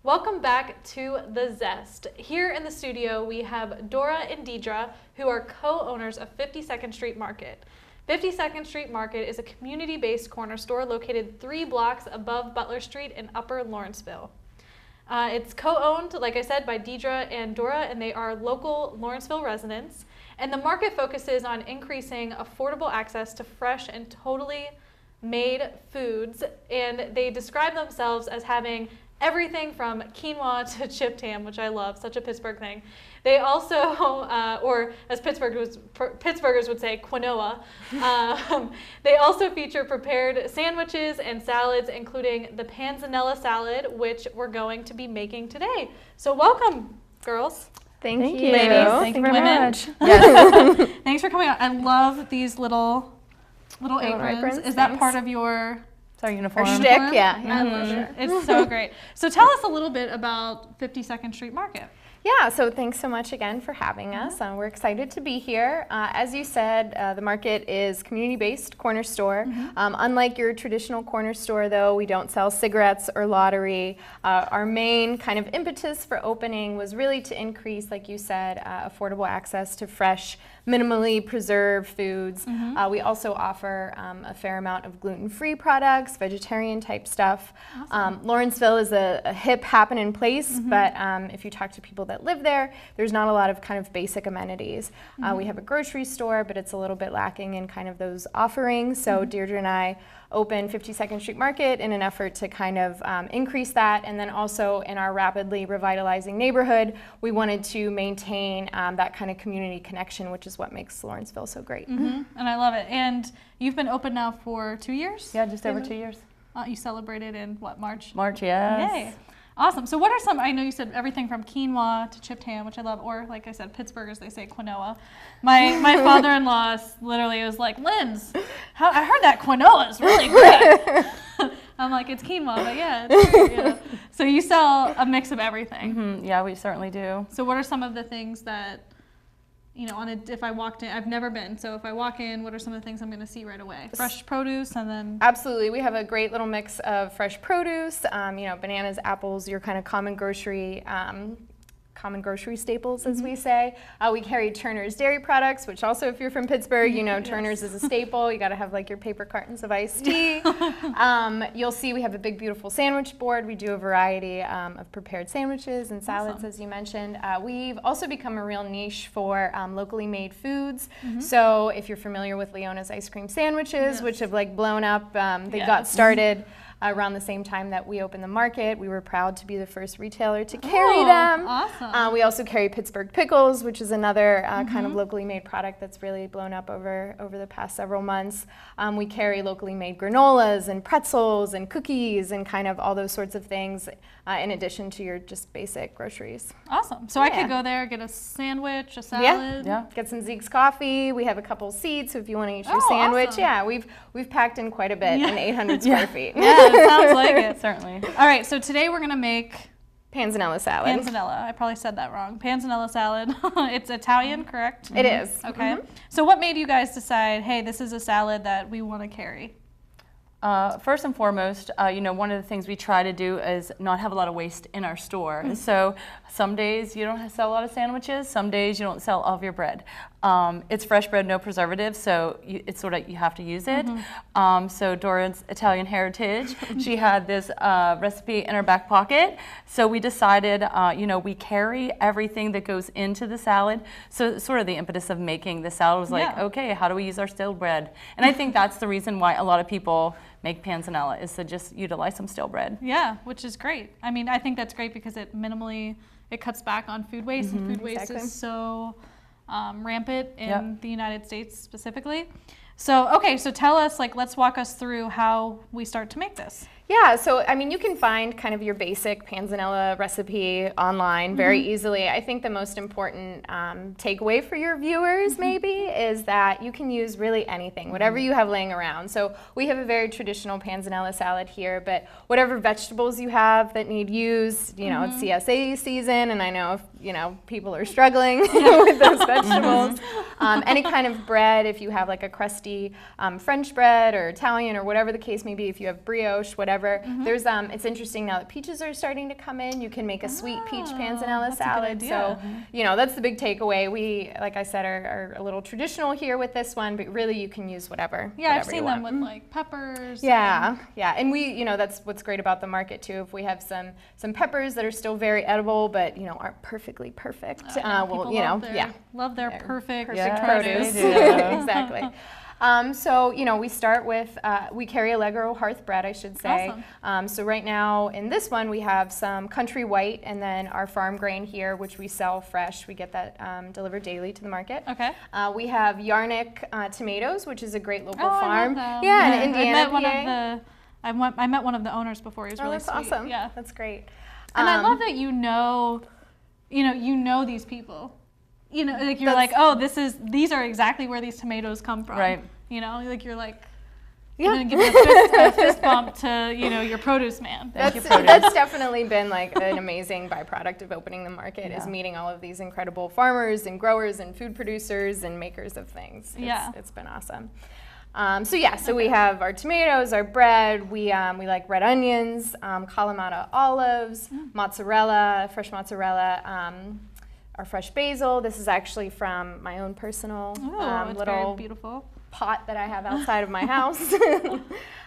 Welcome back to The Zest. Here in the studio, we have Dora and Deirdre, who are co-owners of 52nd Street Market. 52nd Street Market is a community-based corner store located 3 blocks above Butler Street in Upper Lawrenceville. It's co-owned, like I said, by Deirdre and Dora, and they are local Lawrenceville residents. And the market focuses on increasing affordable access to fresh and totally made foods, and they describe themselves as having everything from quinoa to chipped ham, which I love, such a Pittsburgh thing. They also, or as Pittsburghers would say, quinoa. They also feature prepared sandwiches and salads, including the panzanella salad, which we're going to be making today. So welcome, girls. Thank you. Ladies, thank you very much. Yes. Thanks for coming on. I love these little aprons. Is that part of your... It's our uniform. Our shtick, yeah. I love it. It's so great. So tell us a little bit about 52nd Street Market. Yeah, so thanks so much again for having us. We're excited to be here. As you said, the market is community-based corner store. Unlike your traditional corner store, though, we don't sell cigarettes or lottery. Our main kind of impetus for opening was really to increase, like you said, affordable access to fresh, minimally preserved foods. We also offer a fair amount of gluten-free products, vegetarian type stuff. Awesome. Lawrenceville is a hip, happening place, but if you talk to people that live there, there's not a lot of kind of basic amenities. We have a grocery store, but it's a little bit lacking in kind of those offerings. So Deirdre and I opened 52nd Street Market in an effort to kind of increase that, and then also in our rapidly revitalizing neighborhood, we wanted to maintain that kind of community connection, which is what makes Lawrenceville so great. And I love it. And you've been open now for 2 years? Yeah, just over 2 years. You celebrated in what, March? March, yes. Yay. Awesome. So what are some, I know you said everything from quinoa to chipped ham, which I love, or like I said, Pittsburghers, they say quinoa. My father-in-law literally was like, Linz, I heard that quinoa is really great. I'm like, it's quinoa, but yeah. It's great, you know. So you sell a mix of everything. Yeah, we certainly do. So what are some of the things that, you know, if I walked in, I've never been, so if I walk in, what are some of the things I'm going to see right away? Fresh produce, and then... Absolutely. We have a great little mix of fresh produce, you know, bananas, apples, your kind of common grocery staples, as we say. We carry Turner's dairy products, which also, if you're from Pittsburgh, you know Turner's is a staple. You got to have like your paper cartons of iced tea. You'll see we have a big, beautiful sandwich board. We do a variety of prepared sandwiches and salads, as you mentioned. We've also become a real niche for locally made foods. So if you're familiar with Leona's ice cream sandwiches, which have like blown up, they got started around the same time that we opened the market. We were proud to be the first retailer to carry them. Awesome. We also carry Pittsburgh pickles, which is another kind of locally made product that's really blown up over the past several months. We carry locally made granolas and pretzels and cookies and kind of all those sorts of things in addition to your just basic groceries. Awesome. So I could go there, get a sandwich, a salad. Yeah. Get some Zeke's coffee. We have a couple seats, so if you want to eat your sandwich. Awesome. Yeah, we've packed in quite a bit in 800 square feet. Yeah, it sounds like it. Certainly. All right, so today we're going to make panzanella salad. Panzanella. I probably said that wrong. Panzanella salad. It's Italian, correct? It is. Okay. So what made you guys decide, hey, this is a salad that we want to carry? First and foremost, you know, one of the things we try to do is not have a lot of waste in our store. So some days you don't sell a lot of sandwiches, some days you don't sell all of your bread. It's fresh bread, no preservatives, so it's sort of, you have to use it. So Dora's Italian heritage, she had this recipe in her back pocket. So we decided, you know, we carry everything that goes into the salad. So sort of the impetus of making the salad was like, okay, how do we use our stale bread? And I think that's the reason why a lot of people make panzanella, is to just utilize some stale bread. Yeah, which is great. I mean, I think that's great because it cuts back on food waste, and food waste is so rampant in the United States specifically. So, okay, so tell us, like, let's walk us through how we start to make this. Yeah, so I mean, you can find kind of your basic panzanella recipe online very easily. I think the most important takeaway for your viewers maybe is that you can use really anything, whatever you have laying around. So we have a very traditional panzanella salad here, but whatever vegetables you have that need use, you know, it's CSA season, and I know if, you know, people are struggling with those vegetables. Any kind of bread, if you have like a crusty French bread or Italian or whatever the case may be, if you have brioche, whatever, whatever. There's it's interesting now that peaches are starting to come in. You can make a sweet peach panzanella salad. So, you know, that's the big takeaway. We, like I said, are a little traditional here with this one, but really you can use whatever. Yeah, I've whatever seen them with like peppers. Yeah, yeah, and we, you know, that's what's great about the market too. If we have some peppers that are still very edible, but you know, aren't perfectly perfect, well, you know, love their perfect produce. Yeah. Exactly. So, you know, we start with, we carry Allegro hearth bread, I should say. Awesome. So right now in this one, we have some country white and then our farm grain here, which we sell fresh. We get that delivered daily to the market. Okay. We have Yarnick tomatoes, which is a great local I farm. love them. Yeah, in Indiana, I met one of the owners before. He was really that's sweet. awesome. Yeah. That's great. And I love that you know these people. You know, like you're like, oh, these are exactly where these tomatoes come from. Right. You know, like you're like, Yeah. and then give a fist bump to, you know, your produce man. That's definitely been like an amazing byproduct of opening the market, is meeting all of these incredible farmers and growers and food producers and makers of things. It's been awesome. So we have our tomatoes, our bread, we like red onions, Kalamata olives, mozzarella, fresh mozzarella, our fresh basil. This is actually from my own personal it's little very beautiful pot that I have outside of my house.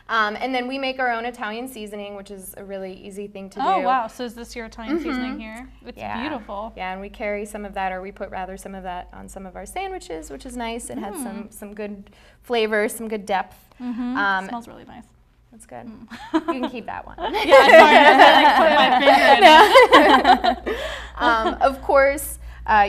And then we make our own Italian seasoning, which is a really easy thing to do. Oh, wow. So is this your Italian seasoning here? It's beautiful. Yeah, and we carry some of that, or we put rather some of that on some of our sandwiches, which is nice. It has some good flavor, some good depth. It smells really nice. That's good. You can keep that one. Of course,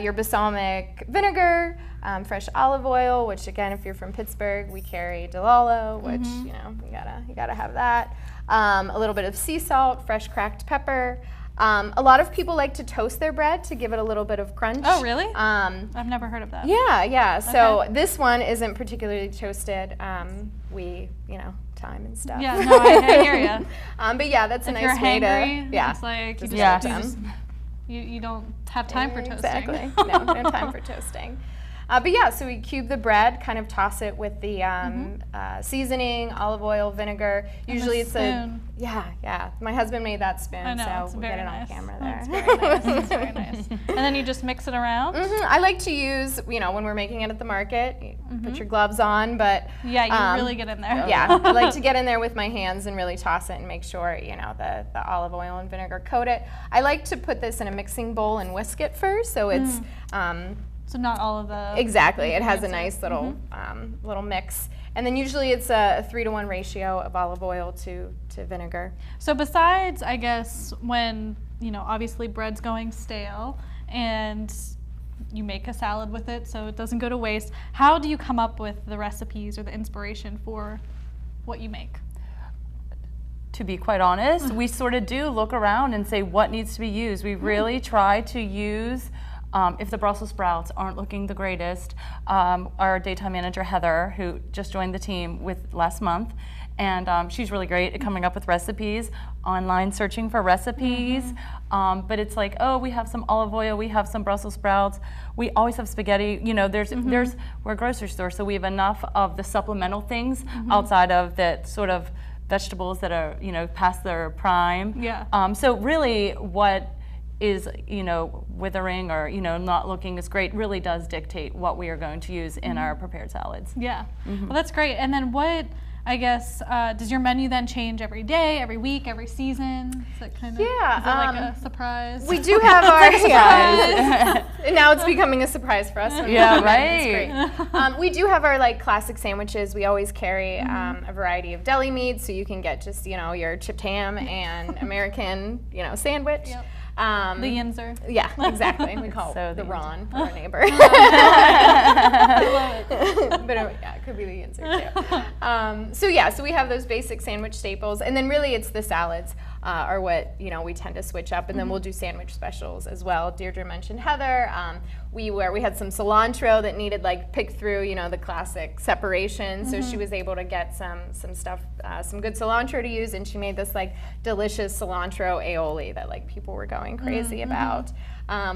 your balsamic vinegar, fresh olive oil, which again, if you're from Pittsburgh, we carry Delalo, which you know you gotta have that. A little bit of sea salt, fresh cracked pepper. A lot of people like to toast their bread to give it a little bit of crunch. Oh, really? I've never heard of that. Yeah. So this one isn't particularly toasted. We, you know, time and stuff. Yeah, no, I hear you. But yeah, that's a if nice you're way hangry, to. Yeah. It's like you don't have time for toasting. Exactly. No time for toasting. But yeah, so we cube the bread, kind of toss it with the seasoning, olive oil, vinegar. Usually it's spoon. Yeah. My husband made that spoon, I know, so it's we'll very get it nice. on camera there. It's very nice. It's very nice. And then you just mix it around? I like to use, you know, when we're making it at the market, you put your gloves on, but yeah, you really get in there. Yeah, I like to get in there with my hands and really toss it and make sure, you know, the olive oil and vinegar coat it. I like to put this in a mixing bowl and whisk it first, so it's So not all of the... Exactly. It has a nice little little mix. And then usually it's a 3-to-1 ratio of olive oil to vinegar. So besides, I guess, when, you know, obviously bread's going stale and you make a salad with it so it doesn't go to waste, how do you come up with the recipes or the inspiration for what you make? To be quite honest, we sort of do look around and say what needs to be used. We really try to use... if the Brussels sprouts aren't looking the greatest, our daytime manager, Heather, who just joined the team last month, and she's really great at coming up with recipes, online searching for recipes, but it's like, oh, we have some olive oil, we have some Brussels sprouts, we always have spaghetti, you know, we're a grocery store, so we have enough of the supplemental things outside of the sort of vegetables that are, you know, past their prime. Yeah. So really what is, you know, withering or, you know, not looking as great really does dictate what we are going to use in our prepared salads. Yeah. Well, that's great. And then what, I guess, does your menu then change every day, every week, every season? Is that kind of, is it like a surprise? We do have our, and now it's becoming a surprise for us. Yeah, right. It's great. We do have our like classic sandwiches. We always carry a variety of deli meats, so you can get just, you know, your chipped ham and American, you know, sandwich. Yep. The Yinzer. Yeah, exactly. We call it the Ron, our neighbor. I love it. But yeah, it could be the Yinzer too. So we have those basic sandwich staples, and then really it's the salads are what, you know, we tend to switch up, and then we'll do sandwich specials as well. Deirdre mentioned Heather. We had some cilantro that needed like pick through, you know, the classic separation. So she was able to get some stuff, some good cilantro to use, and she made this like delicious cilantro aioli that like people were going crazy about.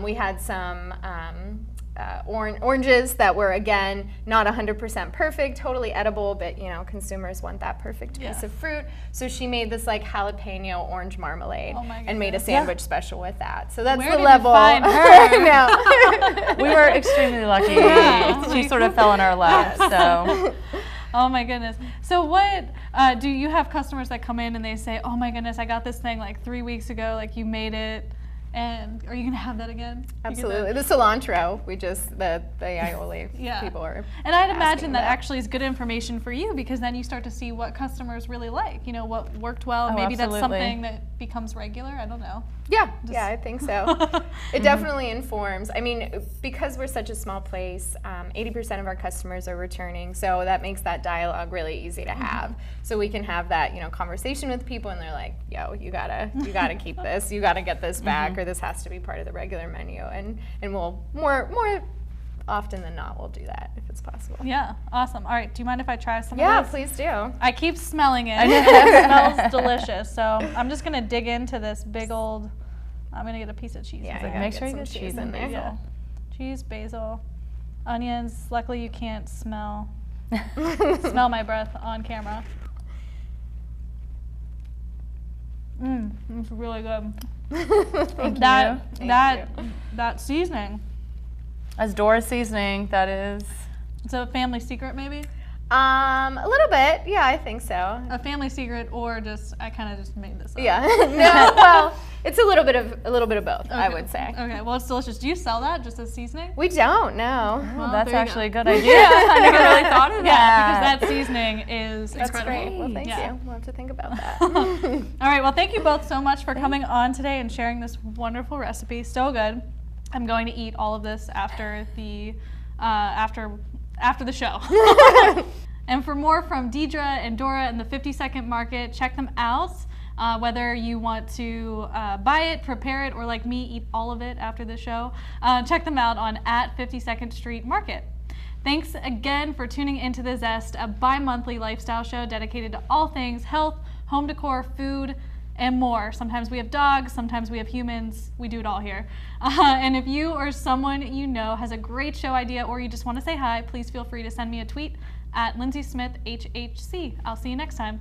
We had some oranges that were, again, not 100% perfect, totally edible, but you know, consumers want that perfect piece of fruit. So she made this like jalapeno orange marmalade and made a sandwich special with that. So that's the level. Where did you find her? I know. We were extremely lucky. She sort of fell in our lap. So. Oh my goodness. So what, do you have customers that come in and they say, oh my goodness, I got this thing like 3 weeks ago, like you made it, and are you gonna have that again? Absolutely. The cilantro, the aioli people are And I'd imagine that actually is good information for you, because then you start to see what customers really like, you know, what worked well, maybe that's something that becomes regular, I don't know. Yeah, I think so. It definitely informs. I mean, because we're such a small place, 80% of our customers are returning, so that makes that dialogue really easy to have. So we can have that, you know, conversation with people, and they're like, "Yo, you gotta keep this. You gotta get this back, or this has to be part of the regular menu." And we'll more often than not, we'll do that if it's possible. Yeah, awesome. All right, do you mind if I try some of Yeah, this? please do. I keep smelling it, and it smells delicious. So I'm just gonna dig into this big old, I'm gonna get a piece of cheese. Yeah, make sure you some get cheese in there. Yeah. Cheese, basil, onions. Luckily you can't smell my breath on camera. It's really good. Thank That seasoning. As Dora's seasoning, that is. It's a family secret, maybe? A little bit, yeah, I think so. A family secret, or just I kind of just made this up. Yeah, no, well, it's a little bit of both, I would say. Okay, well, it's delicious. Do you sell that just as seasoning? We don't, no. Well, that's there you actually go. a good idea. I never really thought of that. Yeah, because that seasoning is That's incredible. great. Well, thank Yeah. you. We'll have to think about that. All right, well, thank you both so much for coming on today and sharing this wonderful recipe. So good. I'm going to eat all of this after the show. And for more from Deirdre and Dora and the 50-Second Market, check them out. Whether you want to buy it, prepare it, or like me, eat all of it after the show, check them out on @52nd Street Market. Thanks again for tuning into The Zest, a bi-monthly lifestyle show dedicated to all things health, home decor, food, and more. Sometimes we have dogs, sometimes we have humans, we do it all here. And if you or someone you know has a great show idea, or you just want to say hi, please feel free to send me a tweet @LindsaySmithHHC. I'll see you next time.